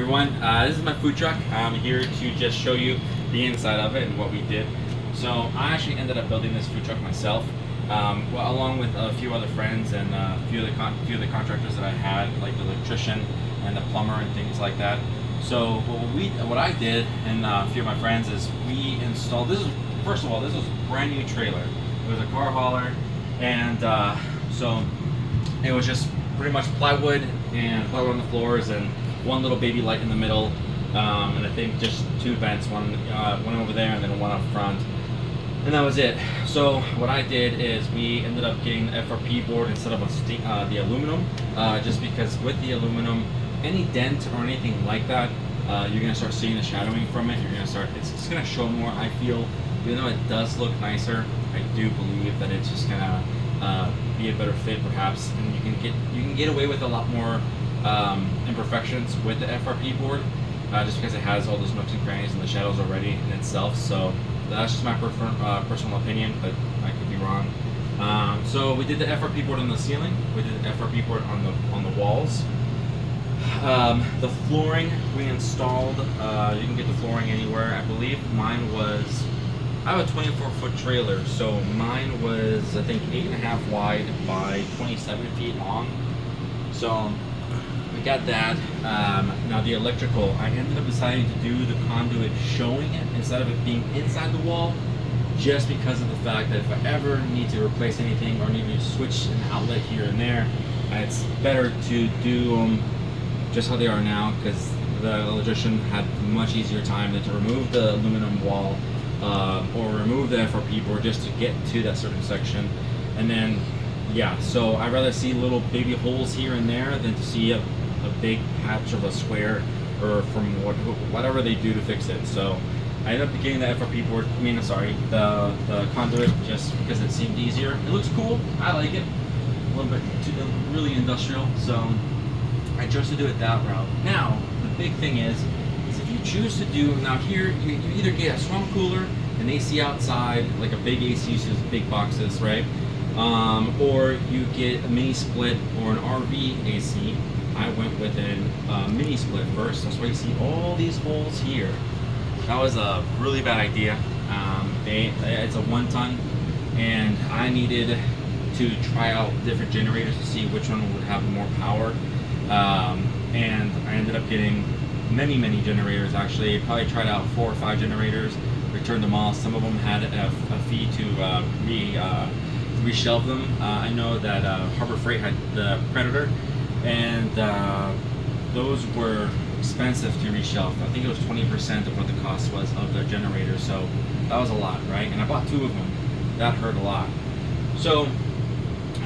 everyone, this is my food truck. I'm here to just show you the inside of it and what we did. So I actually ended up building this food truck myself, well, along with a few other friends and a few of the contractors that I had, like the electrician and the plumber and things like that. So what I did and a few of my friends is we installed, first of all, this was a brand new trailer. It was a car hauler, and so it was just pretty much plywood on the floors and one little baby light in the middle, and I think just two vents, one over there and then one up front, and that was it. So what I did is we ended up getting the FRP board instead of the aluminum, just because with the aluminum, any dent or anything like that, you're gonna start seeing the shadowing from it. You're gonna start, it's gonna show more. I feel, even though it does look nicer, I do believe that it's just gonna be a better fit perhaps, and you can get away with a lot more imperfections with the FRP board, just because it has all those nooks and crannies and the shadows already in itself. So that's just my personal opinion, but I could be wrong. So we did the FRP board on the ceiling. We did the FRP board on the walls. The flooring we installed. You can get the flooring anywhere. I believe mine was. I have a 24-foot trailer, so mine was, I think, 8.5 wide by 27 feet long. So we got that. Now the electrical, I ended up deciding to do the conduit showing it instead of it being inside the wall, just because of the fact that if I ever need to replace anything or need to switch an outlet here and there, it's better to do them just how they are now, because the electrician had a much easier time than to remove the aluminum wall or remove the FRP board just to get to that certain section. And then yeah, so I'd rather see little baby holes here and there than to see a big patch of a square, or from whatever they do to fix it. So I ended up getting the FRP board, the conduit, just because it seemed easier. It looks cool, I like it, a little bit really industrial, so I chose to do it that route. Now the big thing is if you choose to do, now here you either get a swamp cooler, an AC outside, like a big AC uses big boxes, right? Or you get a mini split or an RV AC. I went with a mini split first. That's why you see all these holes here. That was a really bad idea. It's a 1 ton, and I needed to try out different generators to see which one would have more power. And I ended up getting many generators. Actually, probably tried out 4 or 5 generators, returned them all. Some of them had a fee to reshelve them. I know that Harbor Freight had the Predator, and those were expensive to reshelve. I think it was 20% of what the cost was of the generator, so that was a lot, right? And I bought 2 of them. That hurt a lot. So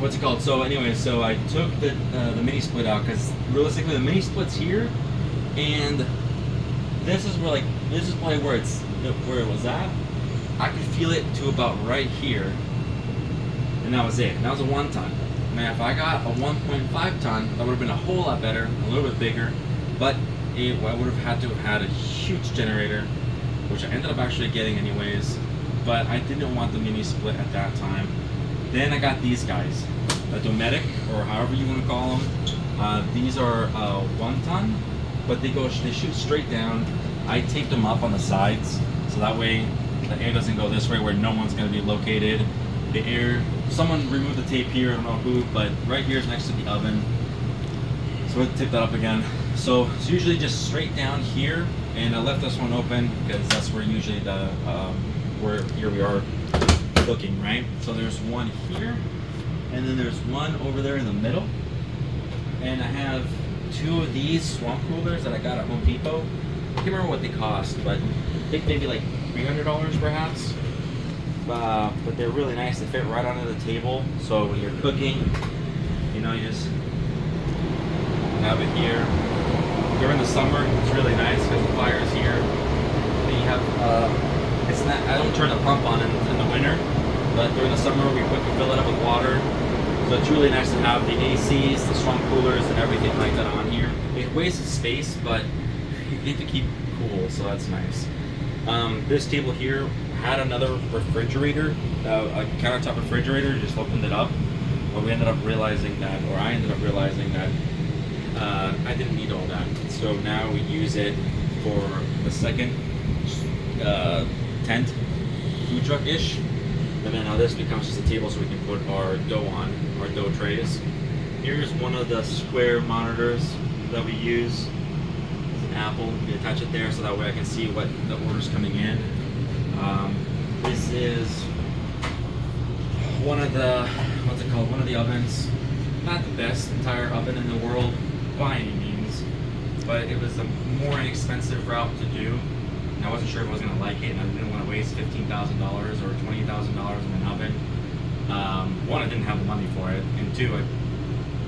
what's it called? So anyway, so I took the mini split out, because realistically the mini split's here, and this is probably where it was at. I could feel it to about right here, and that was it. And that was a 1 ton. Now if I got a 1.5 ton, that would have been a whole lot better, a little bit bigger, but I would have had to have had a huge generator, which I ended up actually getting anyways, but I didn't want the mini split at that time. Then I got these guys, a Dometic, or however you want to call them. These are 1 ton, but they shoot straight down. I taped them up on the sides, so that way the air doesn't go this way where no one's going to be located. The air, someone removed the tape here, I don't know who, but right here is next to the oven. So we'll tape that up again. So it's usually just straight down here, and I left this one open because that's where usually where here we are cooking, right? So there's one here, and then there's one over there in the middle, and I have 2 of these swamp coolers that I got at Home Depot. I can't remember what they cost, but I think maybe like $300 perhaps. But they're really nice. They fit right onto the table, so when you're cooking, you know, you just have it here. During the summer, it's really nice because the fire's here. Then you have, it's not, I don't turn the pump on in the winter, but during the summer we fill it up with water. So it's really nice to have the ACs, the swamp coolers, and everything like that on here. It wastes space, but you get to keep cool, so that's nice. This table here had another refrigerator, a countertop refrigerator, just opened it up. But we ended up realizing that, or I ended up realizing that I didn't need all that. So now we use it for the second tent, food truck-ish. And then now this becomes just a table so we can put our dough on, our dough trays. Here's one of the square monitors that we use. It's an Apple. We attach it there so that way I can see what the order's coming in. This is one of the, what's it called? One of the ovens. Not the best entire oven in the world by any means, but it was a more inexpensive route to do. And I wasn't sure if I was going to like it, and I didn't want to waste $15,000 or $20,000 in an oven. One, I didn't have the money for it, and two, I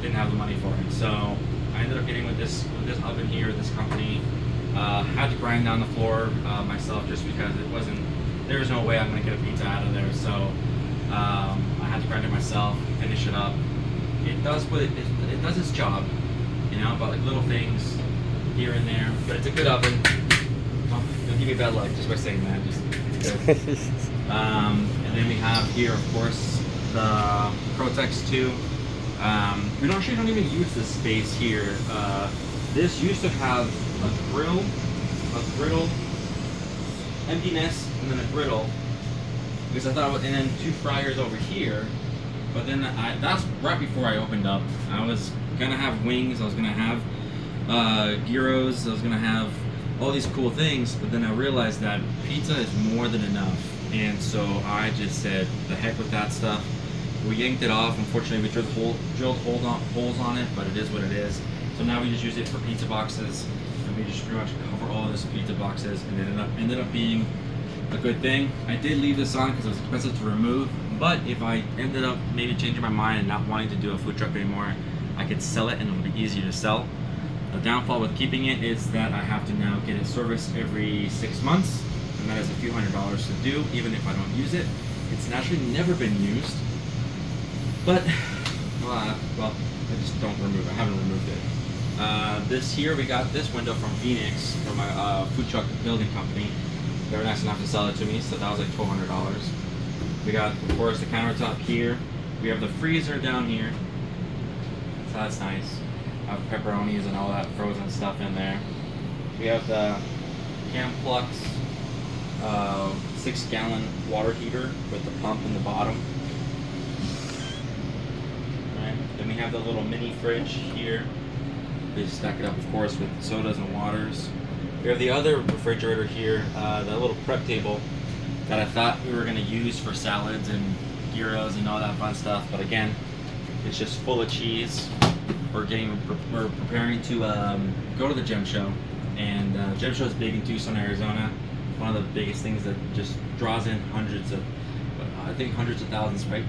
didn't have the money for it. So I ended up getting with this oven here, this company. Had to grind down the floor myself just because there was no way I'm going to get a pizza out of there. So I had to grind it myself, finish it up. It does what it does its job, you know, but like little things here and there. But it's a good oven. Oh, don't give me bad luck just by saying that. Just it's good. And then we have here, of course, the Protex 2. We don't even use this space here. This used to have a griddle, emptiness, and then a griddle. Because I thought, and then 2 fryers over here. But then that's right before I opened up. I was gonna have wings. I was gonna have gyros. I was gonna have all these cool things. But then I realized that pizza is more than enough, and so I just said, the heck with that stuff. We yanked it off. Unfortunately, we drilled holes on it, but it is what it is. So now we just use it for pizza boxes, and we just pretty much cover all of this pizza boxes, and it ended up being a good thing. I did leave this on because it was expensive to remove, but if I ended up maybe changing my mind and not wanting to do a food truck anymore, I could sell it and it would be easier to sell. The downfall with keeping it is that I have to now get it serviced every 6 months, and that is a few $100s to do, even if I don't use it. It's naturally never been used, but well, I just don't remove it. I haven't removed it. This here, we got this window from Phoenix, from my food truck building company. They were nice enough to sell it to me, so that was like $1,200. We got, of course, the countertop here. We have the freezer down here, so that's nice. I have pepperonis and all that frozen stuff in there. We have the Camplux 6-gallon water heater with the pump in the bottom. Right. Then we have the little mini fridge here. We just stack it up, of course, with sodas and waters. We have the other refrigerator here, the little prep table that I thought we were going to use for salads and gyros and all that fun stuff, but again, it's just full of cheese. We're preparing to go to the Gem Show, and Gem Show is big in Tucson, Arizona. One of the biggest things that just draws in hundreds of thousands, right?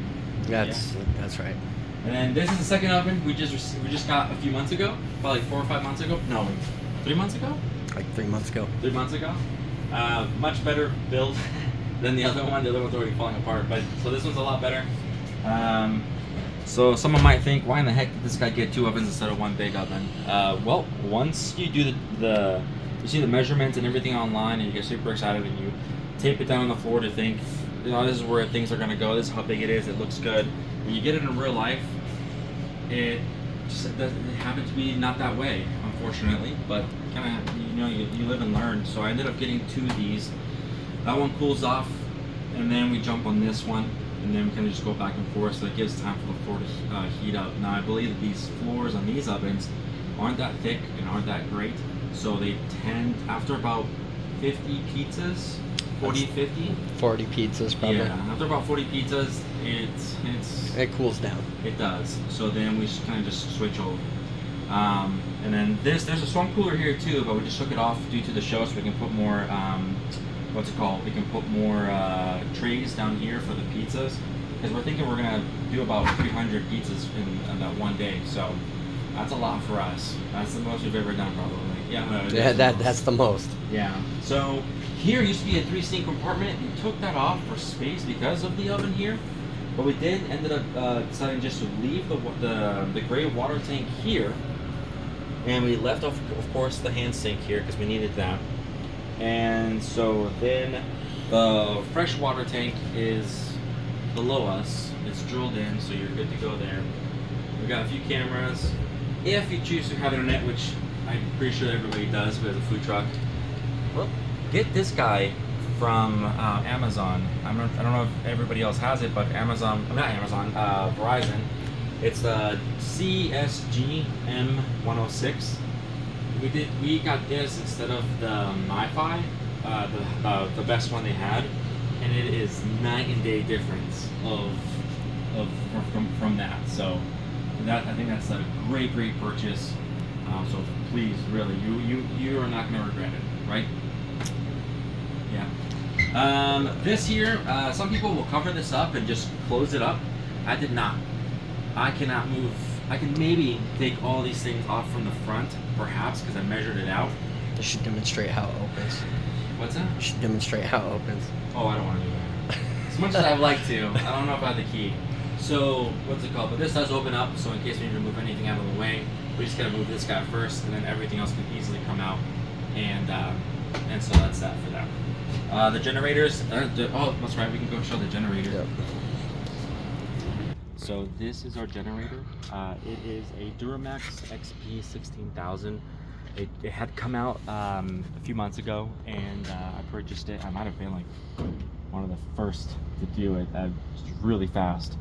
That's right. And then this is the second oven we just got a few months ago, probably 4 or 5 months ago. No, 3 months ago. Like 3 months ago. 3 months ago. Much better build than the other one. The other one's already falling apart, but so this one's a lot better. So someone might think, why in the heck did this guy get 2 ovens instead of 1 big oven? Well, once you do you see the measurements and everything online, and you get super excited, and you tape it down on the floor to think, you know, this is where things are gonna go. This is how big it is. It looks good. When you get it in real life, it happens to be not that way, unfortunately. But kind of, you know, you live and learn. So I ended up getting 2 of these. That one cools off, and then we jump on this one, and then we kind of just go back and forth, so it gives time for the floor to heat up. Now I believe that these floors on these ovens aren't that thick and aren't that great, so they tend, after about 50 pizzas, 40 pizzas probably. Yeah, after about 40 pizzas, it cools down. It does. So then we kind of just switch over. And then there's a swamp cooler here too, but we just took it off due to the show, so we can put more what's it called? We can put more trays down here for the pizzas, because we're thinking we're gonna do about 300 pizzas in that one day. So that's a lot for us. That's the most we've ever done, probably. Yeah, that's the most. Yeah. So here used to be a 3-sink compartment. We took that off for space because of the oven here. But we ended up deciding just to leave the gray water tank here, and we left off, of course, the hand sink here because we needed that. And so then the fresh water tank is below us. It's drilled in, so you're good to go there. We got a few cameras. if you choose to have internet, which I'm pretty sure everybody does with a food truck, well, get this guy from Amazon. I don't know if everybody else has it, but Verizon. It's the CSG M106. We got this instead of the MiFi, the best one they had, and it is night and day difference from that. So that, I think that's a great purchase. So please, really, you are not going to regret it, right? Yeah. This here, some people will cover this up and just close it up. I did not. I cannot move. I can maybe take all these things off from the front, perhaps, because I measured it out. You should demonstrate how it opens. What's that? You should demonstrate how it opens. Oh, I don't want to do that. As much as I'd like to, I don't know if I have the key. So, what's it called? But this does open up, so in case we need to move anything out of the way, we just gotta move this guy first, and then everything else can easily come out. And so that's that for that. The generators. Oh, that's right. We can go show the generator. Yep. So this is our generator. It is a Duramax XP 16000. It had come out a few months ago, and I purchased it. I might have been like one of the first to do it. It's really fast,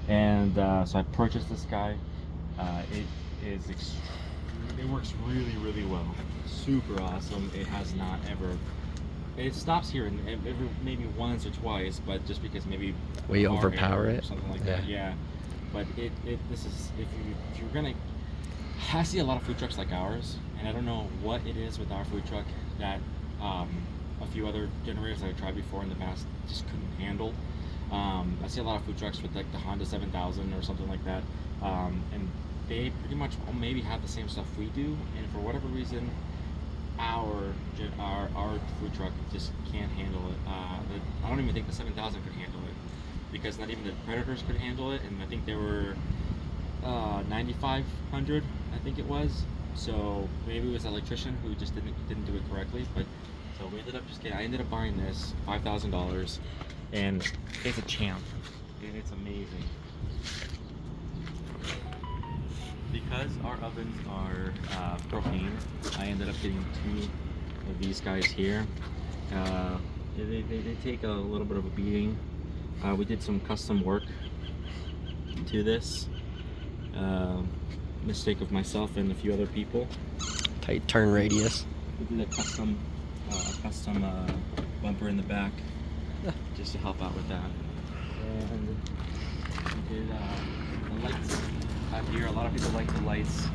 and so I purchased this guy. It works really well. Super awesome. It has not ever. It stops here and every maybe once or twice, but just because maybe we overpower it or something like that. Yeah. But this is if you're gonna. I see a lot of food trucks like ours, and I don't know what it is with our food truck that a few other generators that I tried before in the past just couldn't handle. I see a lot of food trucks with like the Honda 7000 or something like that, and they pretty much maybe have the same stuff we do, and for whatever reason, our food truck just can't handle it. I don't even think the 7000 could handle it, because not even the Predators could handle it, and I think they were 9500, I think it was. So maybe it was an electrician who just didn't do it correctly. But so we ended up I ended up buying this $5,000, and it's a champ. It's amazing. Because our ovens are propane, I ended up getting 2 of these guys here. They take a little bit of a beating. We did some custom work to this. Mistake of myself and a few other people. Tight turn radius. We did a custom bumper in the back just to help out with that. And we did the lights out here. A lot of people like the lights.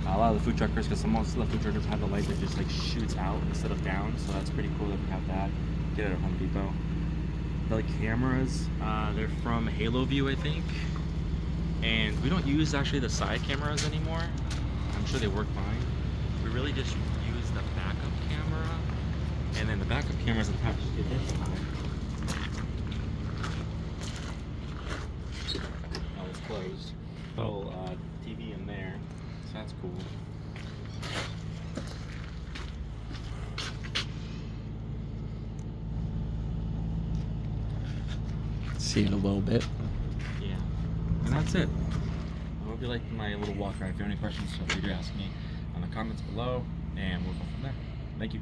A lot of the food truckers, because most of the food truckers have the light that just like shoots out instead of down. So that's pretty cool that we have that. Get it at Home Depot. The cameras, they're from Halo View, I think. And we don't use actually the side cameras anymore. I'm sure they work fine. We really just use the backup camera, and then the backup camera is attached to this side. Oh, it's closed. Little TV in there, so that's cool. See it a little bit. Yeah. And that's it. I hope you liked my little walk around. If you have any questions, feel free to ask me on the comments below, and we'll go from there. Thank you.